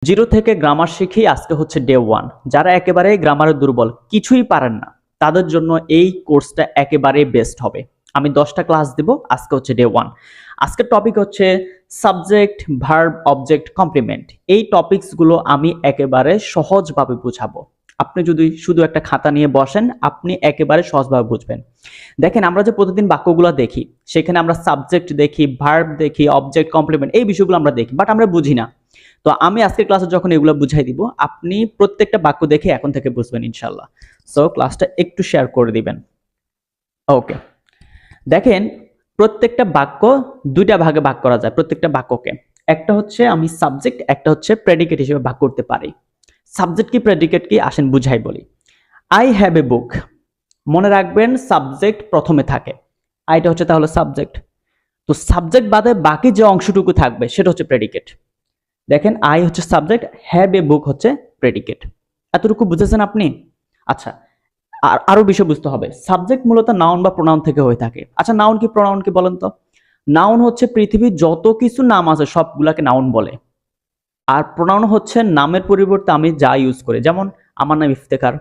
Zero থেকে grammar শিখি আজকে হচ্ছে ডে 1। যারা একেবারে গ্রামারে দুর্বল, কিছুই পারেন না, তাদের জন্য এই কোর্সটা একেবারে বেস্ট হবে। আমি 10টা ক্লাস দেব। আজকে হচ্ছে ডে 1। আজকের টপিক হচ্ছে সাবজেক্ট, ভার্ব, অবজেক্ট, কমপ্লিমেন্ট। এই টপিকসগুলো আমি একেবারে সহজভাবে বুঝাবো। আপনি যদি শুধু একটা খাতা নিয়ে বসেন, আপনি একেবারে সহজভাবে বুঝবেন। দেখেন, আমরা যে প্রতিদিন বাক্যগুলো দেখি, সেখানে আমরা সাবজেক্ট দেখি, ভার্ব দেখি, অবজেক্ট, কমপ্লিমেন্ট, এই বিষয়গুলো আমরা দেখি, বাট আমরা বুঝি না। তো আমি আজকের ক্লাসে যখন এগুলো বুঝাই দিব, আপনি প্রত্যেকটা বাক্য দেখে এখন থেকে বুঝবেন ইনশাল্লাহ। সো ক্লাসটা একটু শেয়ার করে দিবেন। ওকে, দেখেন, প্রত্যেকটা বাক্য দুইটা ভাগে ভাগ করা যায়। প্রত্যেকটা বাক্যকে একটা হচ্ছে আমি সাবজেক্ট, একটা হচ্ছে প্রেডিকেট হিসেবে ভাগ করতে পারি। সাবজেক্ট কি প্রেডিকেট কি আসেন বুঝাই বলি। আই হ্যাভ এ বুক, মনে রাখবেন সাবজেক্ট প্রথমে থাকে। আইটা হচ্ছে তাহলে সাবজেক্ট। তো সাবজেক্ট বাদে বাকি যে অংশটুকু থাকবে সেটা হচ্ছে প্রেডিকেট। দেখেন, আই হচ্ছে সাবজেক্ট, হ্যাভ এ বুক হচ্ছে প্রেডিকেট। এতটুকু বুঝেছেন আপনি? আচ্ছা, আরো বিষয় বুঝতে হবে। সাবজেক্ট মূলত নাউন বা প্রোনাউন থেকে হয়ে থাকে। আচ্ছা, নাউন কি প্রোনাউন কি বলেন তো? নাউন হচ্ছে পৃথিবীর যত কিছু নাম আছে সবগুলাকে নাউন বলে। আর প্রোনাউন হচ্ছে নামের পরিবর্তে আমি যা ইউজ করি। যেমন আমার নাম ইফতেখার,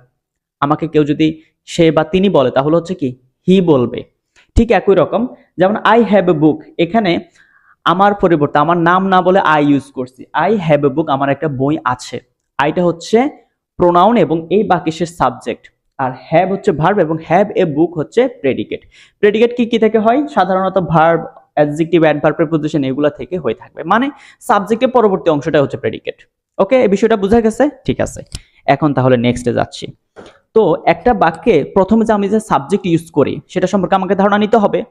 আমাকে কেউ যদি সে বা তিনি বলে তাহলে হচ্ছে কি হি বলবে। ঠিক একই রকম, যেমন আই হ্যাভ এ বুক, এখানে আমার পরিবর্তে আমার নাম না বলে আই ইউজ করছি। আই হ্যাভ এ বুক, আমার একটা বই আছে। আইটা হচ্ছে প্রোনাউন এবং এই বাক্যের সাবজেক্ট। আর হ্যাভ হচ্ছে ভার্ব এবং হ্যাভ এ বুক হচ্ছে প্রেডিকেট। প্রেডিকেট কি কি থেকে হয়? সাধারণত ভার্ব, অ্যাডজেক্টিভ, অ্যাডভার্ব, প্রিপোজিশন এগুলা থেকে হয়ে থাকবে। মানে সাবজেক্টের পরবর্তী অংশটা হচ্ছে প্রেডিকেট। ওকে, এই বিষয়টা বোঝা গেছে? ঠিক আছে, এখন তাহলে নেক্সটে যাচ্ছি। তো একটা বাক্যে প্রথমে যে আমি যে সাবজেক্ট ইউজ করি সেটা সম্পর্কে আমাকে ধারণা নিতে হবে।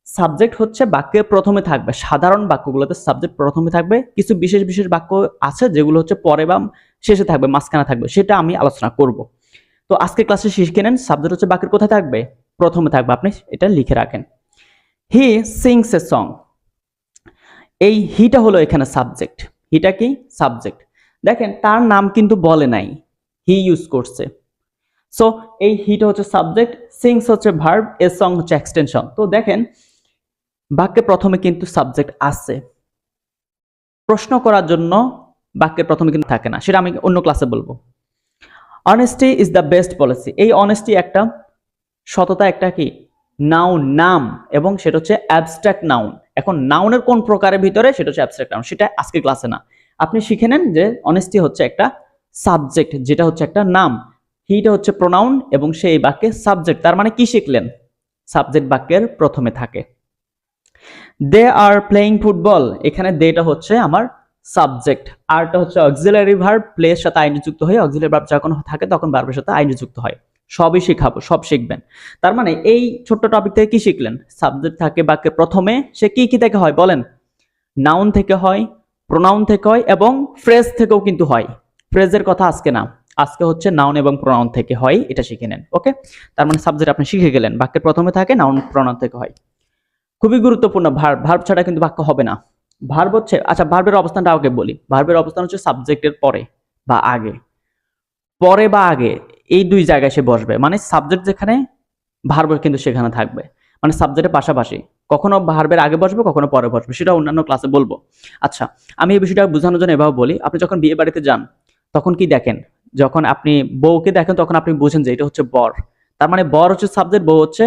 সাবজেক্ট হচ্ছে বাক্যের প্রথমে থাকবে। সাধারণ বাক্যগুলোতে সাবজেক্ট প্রথমে থাকবে। কিছু বিশেষ বিশেষ বাক্য আছে যেগুলো হচ্ছে পরে বা শেষে থাকবে, মাঝখানে থাকবে, সেটা আমি আলোচনা করব। তো আজকে ক্লাসে শিখে নেন, সাবজেক্ট হচ্ছে বাক্যের কোথায় থাকবে? প্রথমে থাকবে। আপনি এটা লিখে রাখেন। হি সিংস এ সং। এই হিটা হলো এখানে সাবজেক্ট। হিটা কি? সাবজেক্ট। দেখেন, তার নাম কিন্তু বলে নাই, হি ইউজ করছে। সো এই হিটা হচ্ছে সাবজেক্ট, সিংস হচ্ছে ভার্ব, এ সং হচ্ছে এক্সটেনশন। তো দেখেন, বাক্যে প্রথমে কিন্তু সাবজেক্ট আছে। প্রশ্ন করার জন্য বাক্যের প্রথমে কিন্তু থাকে না, সেটা আমি অন্য ক্লাসে বলবো। Honesty is the best policy. এই অনেস্টি একটা সততা, একটা কি নাউন, নাম, এবং সেটা হচ্ছে অ্যাবস্ট্রাক্ট নাউন। এখন নাউনের কোন প্রকারের ভিতরে সেটা হচ্ছে অ্যাবস্ট্রাক্ট নাউন, সেটা আজকের ক্লাসে না। আপনি শিখে নেন যে অনেস্টি হচ্ছে একটা সাবজেক্ট, যেটা হচ্ছে একটা নাম। হিটা হচ্ছে প্রোনাউন এবং সেই বাক্যে সাবজেক্ট। তার মানে কি শিখলেন? সাবজেক্ট বাক্যের প্রথমে থাকে। দে আর প্লেইং ফুটবল, এখানে দেটা হচ্ছে আমার সাবজেক্ট, আরটা হচ্ছে অক্সিলারি ভার্ব, প্লে এর সাথে আইনি যুক্ত হয়ে অক্সিলারি ভার্ব যখন থাকে তখন ভার্বের সাথে আইনি যুক্ত হয়। সবই শিখাবো, সব শিখবেন। তার মানে এই ছোট্ট টপিক থেকে কি শিখলেন? সাবজেক্ট থাকে বাক্যের প্রথমে, সে কি কি থেকে হয় বলেন? নাউন থেকে হয়, প্রোনাউন থেকে হয় এবং ফ্রেজ থেকেও কিন্তু হয়। ফ্রেজের কথা আজকে না, আজকে হচ্ছে নাউন এবং প্রোনাউন থেকে হয়, এটা শিখে নেন। ওকে, তার মানে সাবজেক্ট আপনি শিখে গেলেন, বাক্যের প্রথমে থাকে, নাউন প্রোনাউন থেকে হয়। খুবই গুরুত্বপূর্ণ, ভার্ব। ভার্ব ছাড়া কিন্তু বাক্য হবে না। ভার্ব হচ্ছে, আচ্ছা ভার্বের অবস্থানটা আগে বলি। ভার্বের অবস্থান হচ্ছে সাবজেক্টের পরে বা আগে। পরে বা আগে এই দুই জায়গায় সে বসবে। মানে সাবজেক্ট যেখানে, ভার্ব কিন্তু সেখানে থাকবে। মানে সাবজেক্টের পাশাপাশি কখনো ভার্বের আগে বসবে, কখনো পরে বসবে, সেটা অন্যান্য ক্লাসে বলবো। আচ্ছা, আমি এই বিষয়টা বোঝানোর জন্য এভাবে বলি। আপনি যখন বিয়ে বাড়িতে যান তখন কি দেখেন? যখন আপনি বউকে দেখেন তখন আপনি বুঝেন যে এটা হচ্ছে বর। তার মানে বর হচ্ছে সাবজেক্ট, বউ হচ্ছে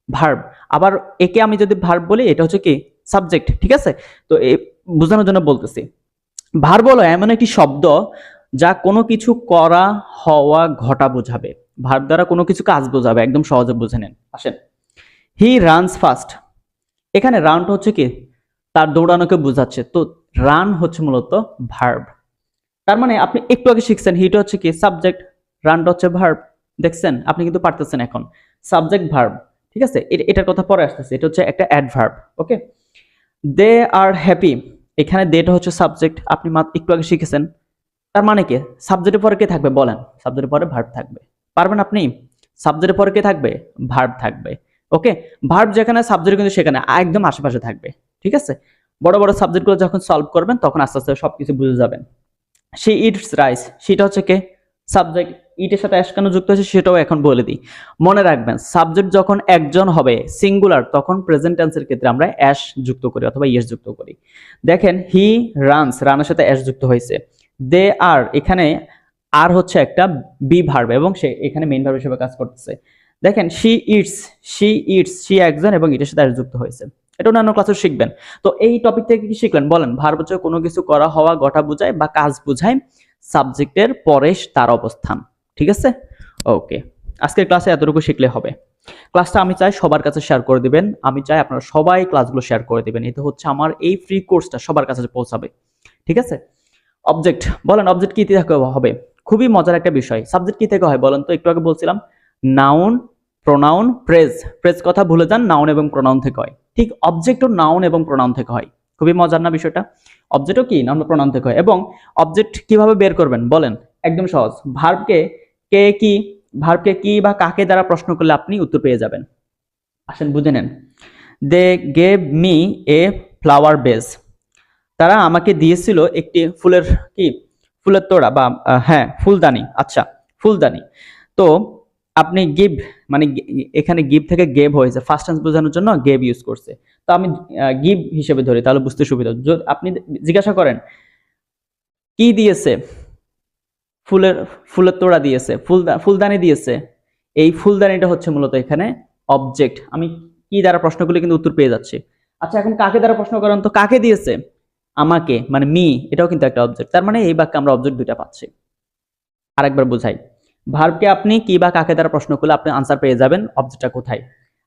ভার্ব। আবার একে আমি যদি ভার্ব বলি, এটা হচ্ছে কি সাবজেক্ট। ঠিক আছে, তো বোঝানোর জন্য বলতেছি। ভার্ব হলো এমন একটি শব্দ যা কোনো কিছু করা, হওয়া, ঘটা বোঝাবে। ভার্ব দ্বারা কোনো কিছু কাজ বোঝাবে, একদম সহজে বুঝে নেন। আসেন, হি রানস ফাস্ট। এখানে রানটা হচ্ছে কি তার দৌড়ানোকে বোঝাচ্ছে। তো রান হচ্ছে মূলত ভার্ব। তার মানে আপনি একটু আগে শিখছেন, হিটা হচ্ছে কি সাবজেক্ট, রানটা হচ্ছে ভার্ব। দেখছেন, আপনি কিন্তু পারতেছেন এখন সাবজেক্ট ভার্ব। ঠিক আছে, এটার কথা পরে আসতেছে, এটা হচ্ছে একটা অ্যাডভার্ব। ওকে, দে আর হ্যাপি, এখানে দেটা হচ্ছে সাবজেক্ট, আপনি একটু আগে শিখেছেন। তার মানে কি সাবজেক্টের পরে কে থাকবে বলেন? সাবজেক্টের পরে ভার্ব থাকবে। পারবেন আপনি? সাবজেক্টের পরে কে থাকবে? ভার্ব থাকবে। ওকে, ভার্ব যেখানে, সাবজেক্ট কিন্তু সেখানে একদম আশেপাশে থাকবে। ঠিক আছে, বড় বড় সাবজেক্টগুলো যখন সলভ করবেন তখন আস্তে আস্তে সবকিছু বুঝে যাবেন। শি ইটস রাইস, সেটা হচ্ছে কে সাবজেক্ট। ইটের সাথে অ্যাশ কেন যুক্ত হয়েছে সেটাও এখন বলে দিই। মনে রাখবেন, সাবজেক্ট যখন একজন হবে সিঙ্গুলার, তখন প্রেজেন্ট টেন্সের ক্ষেত্রে আমরা অ্যাশ যুক্ত করি অথবা ইয়েস যুক্ত করি। দেখেন, হি রানস, রানের সাথে অ্যাশ যুক্ত হয়েছে। দে আর, এখানে আর হচ্ছে একটা বি ভার্ব এবং সে এখানে মেইন ভার্ব হিসেবে কাজ করতেছে। দেখেন শি ইটস, শি একজন এবং এটার সাথে আর যুক্ত হয়েছে। এটা অন্যান্য ক্লাসে শিখবেন। তো এই টপিক থেকে কি শিখলেন বলেন? ভার্ব হচ্ছে কোনো কিছু করা, হওয়া, ঘটা বোঝায় বা কাজ বোঝায়, সাবজেক্টের পরে তার অবস্থান। ঠিক আছে, ওকে। আজকের ক্লাসে এতটুকু শিখলে হবে। ক্লাসটা আমি চাই সবার কাছে শেয়ার করে দিবেন। আমি চাই আপনারা সবাই ক্লাসগুলো শেয়ার করে দিবেন। এতে হচ্ছে আমার এই ফ্রি কোর্সটা সবার কাছে পৌঁছাবে। ঠিক আছে, অবজেক্ট বলেন, অবজেক্ট কি থেকে হবে? খুবই মজার একটা বিষয়। সাবজেক্ট কি থেকে হয় বলেন তো? একটু আগে বলছিলাম নাউন, প্রোনাউন, প্রেজ। প্রেজ কথা ভুলে যান, নাউন এবং প্রোনাউন থেকে হয়। ঠিক অবজেক্টও নাউন এবং প্রোনাউন থেকে হয়। খুবই মজার না বিষয়টা? অবজেক্টও কি নাউন প্রোনাউন থেকে হয়। এবং অবজেক্ট কিভাবে বের করবেন বলেন? একদম সহজ। ভার্বকে কি বা কাকে দ্বারা প্রশ্ন করলে আপনি উত্তর পেয়ে যাবেন। আসেন বুঝে নেন। They gave me a flower vase. তারা আমাকে দিয়েছিল একটি ফুলের তোড়া বা হ্যাঁ ফুলদানি। আচ্ছা, ফুলদানি। তো আপনি গিভ মানে এখানে গিভ থেকে গেভ হয়েছে, ফার্স্ট টেন্স বোঝানোর জন্য গেভ ইউজ করছে। তো আমি গিভ হিসেবে ধরি, তাহলে বুঝতে সুবিধা। আপনি জিজ্ঞাসা করেন কি দিয়েছে, ফুলের তোড়া দিয়েছে, ফুলদানি দিয়েছে। এই ফুলদানিটা হচ্ছে মূলত এখানে অবজেক্ট। আমি কি দ্বারা প্রশ্ন করলে কিন্তু উত্তর পেয়ে যাচ্ছি। আচ্ছা, এখন কাকে দ্বারা প্রশ্ন করেন তো? কাকে দিয়েছে? আমাকে, মানে মি, এটাও কিন্তু একটা অবজেক্ট। তার মানে এই বাক্যে আমরা অবজেক্ট দুইটা পাচ্ছি। আরেকবার বুঝাই, ভার্বকে আপনি কি বা কাকে দ্বারা প্রশ্ন করলে আপনি আনসার পেয়ে যাবেন অবজেক্টটা কোথায়।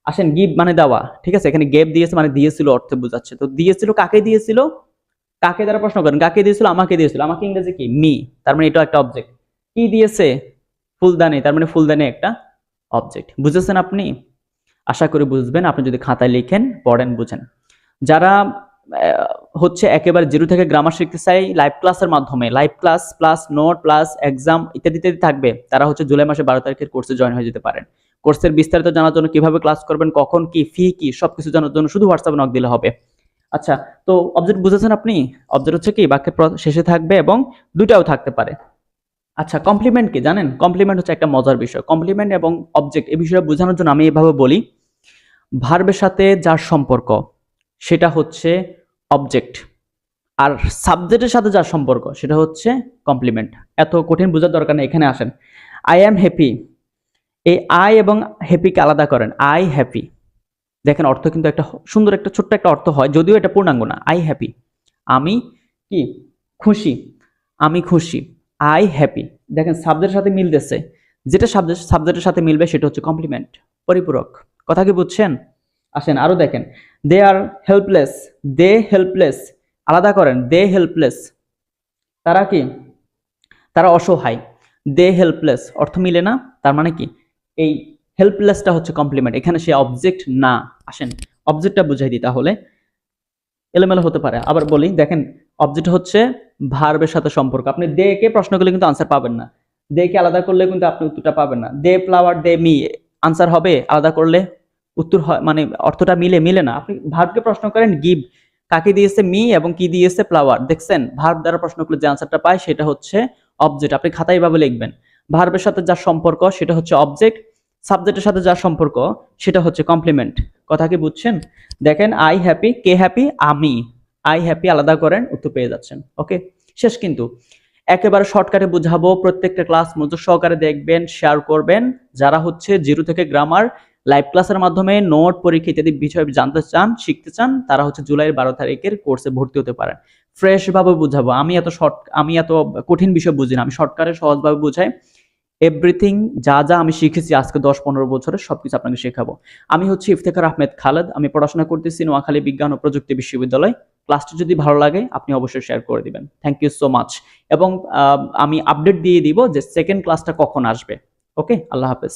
আসেন, গিভ মানে দেওয়া, ঠিক আছে, এখানে গেভ দিয়েছে মানে দিয়েছিল অর্থে বোঝাচ্ছে। তো দিয়েছিল, কাকে দিয়েছিল? কাকে দ্বারা প্রশ্ন করেন, কাকে দিয়েছিল? আমাকে দিয়েছিল। আমাকে ইংরেজি কি? মি। তার মানে এটাও একটা অবজেক্ট। কি দিয়েছে? ফুলদানি। তার মানে ফুলদানি একটা অবজেক্ট। বুঝেছেন আপনি? আশা করি বুঝবেন আপনি যদি খাতায় লিখেন, পড়েন, বুঝেন। যারা হচ্ছে একেবারে জিরো থেকে গ্রামার শিখতে চাই লাইভ ক্লাসের মাধ্যমে, live class plus note plus exam ইত্যাদি ইত্যাদি থাকবে, তারা হচ্ছে জুলাই মাসে 12 তারিখের কোর্সে জয়েন হয়ে যেতে পারেন। কোর্সের বিস্তারিত জানার জন্য, কিভাবে ক্লাস করবেন, কখন কি, ফি কি, সবকিছু জানার জন্য শুধু হোয়াটসঅ্যাপে নক দিলে হবে। আচ্ছা, তো অবজেক্ট বুঝেছেন আপনি? অবজেক্ট হচ্ছে কি বাক্যের শেষে থাকবে এবং দুটাও থাকতে পারে। আচ্ছা, কমপ্লিমেন্ট কি জানেন? কমপ্লিমেন্ট হচ্ছে একটা মজার বিষয়। কমপ্লিমেন্ট এবং অবজেক্ট এই বিষয়টা বোঝানোর জন্য আমি এভাবে বলি, ভার্বের সাথে যার সম্পর্ক সেটা হচ্ছে অবজেক্ট, আর সাবজেক্টের সাথে যার সম্পর্ক সেটা হচ্ছে কমপ্লিমেন্ট। এত কঠিন বোঝার দরকার নেই। এখানে আসেন, আই অ্যাম হ্যাপি। এই আই এবং হ্যাপিকে আলাদা করেন, আই হ্যাপি। দেখেন অর্থ কিন্তু একটা সুন্দর, একটা ছোট্ট একটা অর্থ হয়, যদিও এটা পূর্ণাঙ্গ না। আই হ্যাপি, আমি কি খুশি, আমি খুশি, আই হ্যাপি। দেখেন সাবজেক্টের সাথে মিলতেছে, যেটা সাবজেক্টের সাথে মিলবে সেটা হচ্ছে কমপ্লিমেন্ট, পরিপূরক। কথা কি বুঝছেন? আসেন আরো দেখেন, দে আর হেল্পলেস। দে হেল্পলেস, আলাদা করেন, দে হেল্পলেস। তারা কি? তারা অসহায়। দে হেল্পলেস, অর্থ মিলে না। তার মানে কি এই হেল্পলেসটা হচ্ছে কমপ্লিমেন্ট, এখানে সে অবজেক্ট না। আসেন অবজেক্টটা বুঝাই দিই, তাহলে এলোমেলো হতে পারে। আবার বলি, দেখেন অবজেক্ট হচ্ছে ভার্বের সাথে সম্পর্ক। আপনি দে কে প্রশ্ন করলে কিন্তু আনসার পাবেন না, দে কে আলাদা করলে কিন্তু আপনি উত্তরটা পাবেন না। দে ফ্লাওয়ার, দে মি, আনসার হবে আলাদা করলে উত্তর হয়, মানে অর্থটা মিলে না। আপনি ভার্বকে প্রশ্ন করেন গিভ, কাকে দিয়েছে? মি, এবং কি দিয়েছে? ফ্লাওয়ার। দেখছেন ভার্ব দ্বারা প্রশ্ন করলে যে আনসারটা পায় সেটা হচ্ছে অবজেক্ট। আপনি খাতায় এভাবে লিখবেন, ভার্বের সাথে যার সম্পর্ক সেটা হচ্ছে অবজেক্ট, সাবজেক্টের সাথে যার সম্পর্ক সেটা হচ্ছে কমপ্লিমেন্ট। কথা কি বুঝছেন? দেখেন আই হ্যাপি, কে হ্যাপি? আমি। আই হ্যাপি আলাদা করেন, উত্তর পেয়ে যাচ্ছেন। ওকে, শেষ কিন্তু। একেবারে শর্টকাটে বুঝাবো, প্রত্যেকটা ক্লাস মনোযোগ সহকারে দেখবেন, শেয়ার করবেন। যারা হচ্ছে জিরো থেকে গ্রামার লাইভ ক্লাসের মাধ্যমে নোট, পরীক্ষা ইত্যাদি বিষয় জানতে চান, শিখতে চান, তারা হচ্ছে জুলাইয়ের 12 তারিখের কোর্সে ভর্তি হতে পারেন। ফ্রেশ ভাবে বুঝাবো। আমি এত কঠিন বিষয় বুঝি না, আমি শর্টকাটে সহজভাবে বুঝাই। এভরিথিং যা যা আমি শিখেছি আজকে 10-15 বছরে সবকিছু আপনাকে শেখাবো। আমি হচ্ছে ইফতেখার আহমেদ খালেদ, আমি পড়াশোনা করতেছি নোয়াখালী বিজ্ঞান ও প্রযুক্তি বিশ্ববিদ্যালয়। ক্লাসটি যদি ভালো লাগে আপনি অবশ্যই শেয়ার করে দিবেন। Thank you so much. এবং আমি আপডেট দিয়ে দিব যে সেকেন্ড ক্লাসটা কখন আসবে। ওকে, আল্লাহ হাফেজ।